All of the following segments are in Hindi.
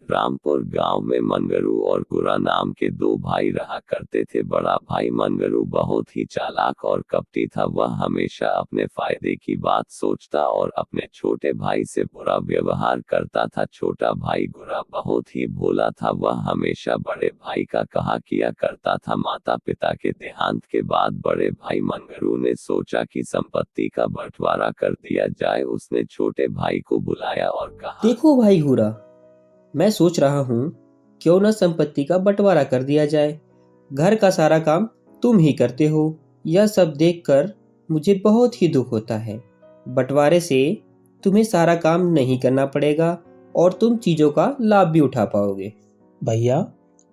रामपुर गांव में मंगरू और गुरा नाम के दो भाई रहा करते थे। बड़ा भाई मंगरू बहुत ही चालाक और कपटी था। वह हमेशा अपने फायदे की बात सोचता और अपने छोटे भाई से बुरा व्यवहार करता था। छोटा भाई गुरा बहुत ही भोला था। वह हमेशा बड़े भाई का कहा किया करता था। माता पिता के देहांत के बाद बड़े भाई मंगरू ने सोचा कि संपत्ति का बंटवारा कर दिया जाए। उसने छोटे भाई को बुलाया और कहा, देखो भाई गुरा, मैं सोच रहा हूँ क्यों न संपत्ति का बंटवारा कर दिया जाए। घर का सारा काम तुम ही करते हो। यह सब देखकर मुझे बहुत ही दुख होता है। बंटवारे से तुम्हें सारा काम नहीं करना पड़ेगा और तुम चीजों का लाभ भी उठा पाओगे। भैया,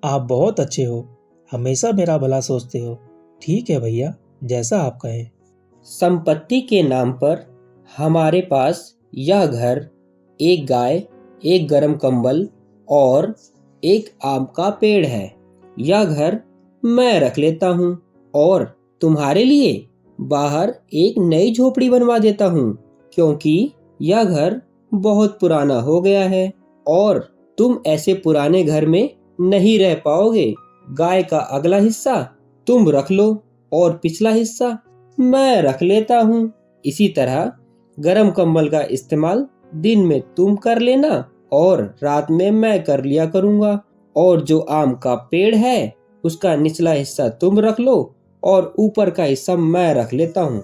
आप बहुत अच्छे हो, हमेशा मेरा भला सोचते हो। ठीक है भैया, जैसा आप कहें। संपत्ति के नाम पर हमारे पास यह घर, एक गाय, एक गरम कंबल और एक आम का पेड़ है। यह घर मैं रख लेता हूँ और तुम्हारे लिए बाहर एक नई झोपड़ी बनवा देता हूँ, क्योंकि यह घर बहुत पुराना हो गया है और तुम ऐसे पुराने घर में नहीं रह पाओगे। गाय का अगला हिस्सा तुम रख लो और पिछला हिस्सा मैं रख लेता हूँ। इसी तरह गरम कंबल का इस्तेमाल दिन में तुम कर लेना और रात में मैं कर लिया करूँगा। और जो आम का पेड़ है उसका निचला हिस्सा तुम रख लो और ऊपर का हिस्सा मैं रख लेता हूँ।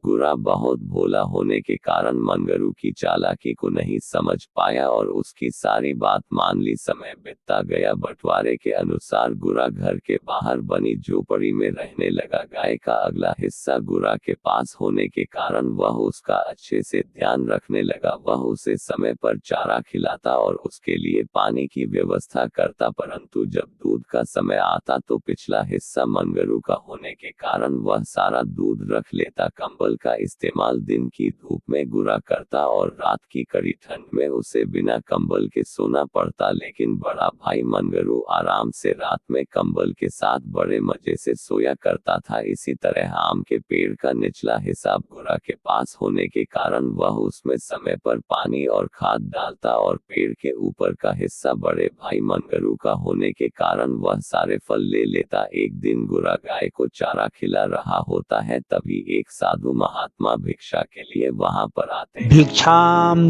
गुरा बहुत भोला होने के कारण मंगरू की चालाकी को नहीं समझ पाया और उसकी सारी बात मान ली। समय बीतता गया। बंटवारे के अनुसार गुरा घर के बाहर बनी झोपड़ी में रहने लगा। गाय का अगला हिस्सा गुरा के पास होने के कारण वह उसका अच्छे से ध्यान रखने लगा। वह उसे समय पर चारा खिलाता और उसके लिए पानी की व्यवस्था करता। परंतु जब दूध का समय आता तो पिछला हिस्सा मंगरू का होने के कारण वह सारा दूध रख लेता। कंबल का इस्तेमाल दिन की धूप में गुरा करता और रात की कड़ी ठंड में उसे बिना कंबल के सोना पड़ता। लेकिन बड़ा भाई मंगरू आराम से रात में कंबल के साथ बड़े मजे से सोया करता था। इसी तरह आम के पेड़ का निचला हिस्सा गुरा के पास होने के कारण वह उसमें समय पर पानी और खाद डालता और पेड़ के ऊपर का हिस्सा बड़े भाई मंगरू का होने के कारण वह सारे फल ले लेता। एक दिन गुरा गाय को चारा खिला रहा होता है, तभी एक साधु महात्मा भिक्षा के लिए वहां पर आते हैं। भिक्षाम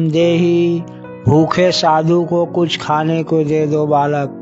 देही, भूखे साधु को कुछ खाने को दे दो बालक,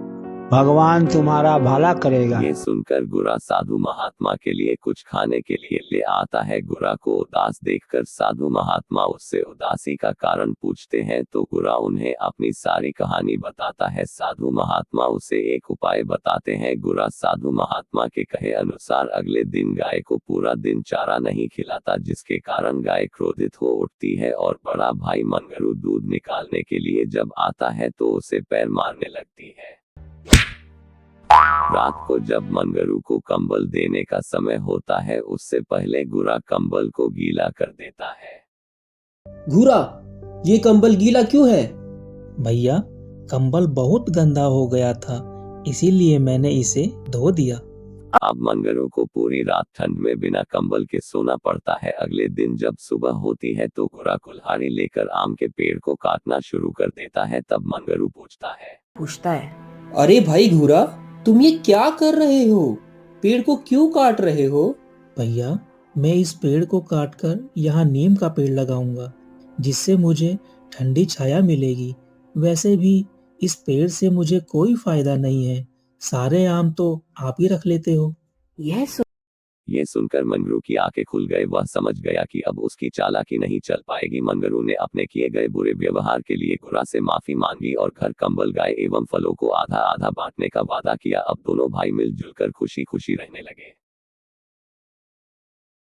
भगवान तुम्हारा भला करेगा। ये सुनकर गुरा साधु महात्मा के लिए कुछ खाने के लिए ले आता है। गुरा को उदास देखकर साधु महात्मा उससे उदासी का कारण पूछते हैं तो गुरा उन्हें अपनी सारी कहानी बताता है। साधु महात्मा उसे एक उपाय बताते हैं। गुरा साधु महात्मा के कहे अनुसार अगले दिन गाय को पूरा दिन चारा नहीं खिलाता, जिसके कारण गाय क्रोधित हो उठती है और बड़ा भाई मंगरू दूध निकालने के लिए जब आता है तो उसे पैर मारने लगती है। रात को जब मंगरू को कंबल देने का समय होता है उससे पहले गुरा कंबल को गीला कर देता है। गुरा, ये कंबल गीला क्यों है? भैया, कंबल बहुत गंदा हो गया था, इसीलिए मैंने इसे धो दिया। अब मंगरू को पूरी रात ठंड में बिना कंबल के सोना पड़ता है। अगले दिन जब सुबह होती है तो गुरा कुल्हाड़ी लेकर आम के पेड़ को काटना शुरू कर देता है। तब मंगरू पूछता है, अरे भाई गुरा, तुम ये क्या कर रहे हो? पेड़ को क्यों काट रहे हो? भैया, मैं इस पेड़ को काटकर यहाँ नीम का पेड़ लगाऊंगा, जिससे मुझे ठंडी छाया मिलेगी। वैसे भी इस पेड़ से मुझे कोई फायदा नहीं है, सारे आम तो आप ही रख लेते हो। ये सुनकर मंगरू की आंखें खुल गए। वह समझ गया कि अब उसकी चालाकी नहीं चल पाएगी। मंगरू ने अपने किए गए बुरे व्यवहार के लिए गुरा से माफी मांगी और घर, कंबल, गाय एवं फलों को आधा आधा बांटने का वादा किया। अब दोनों भाई मिलजुल कर खुशी खुशी रहने लगे।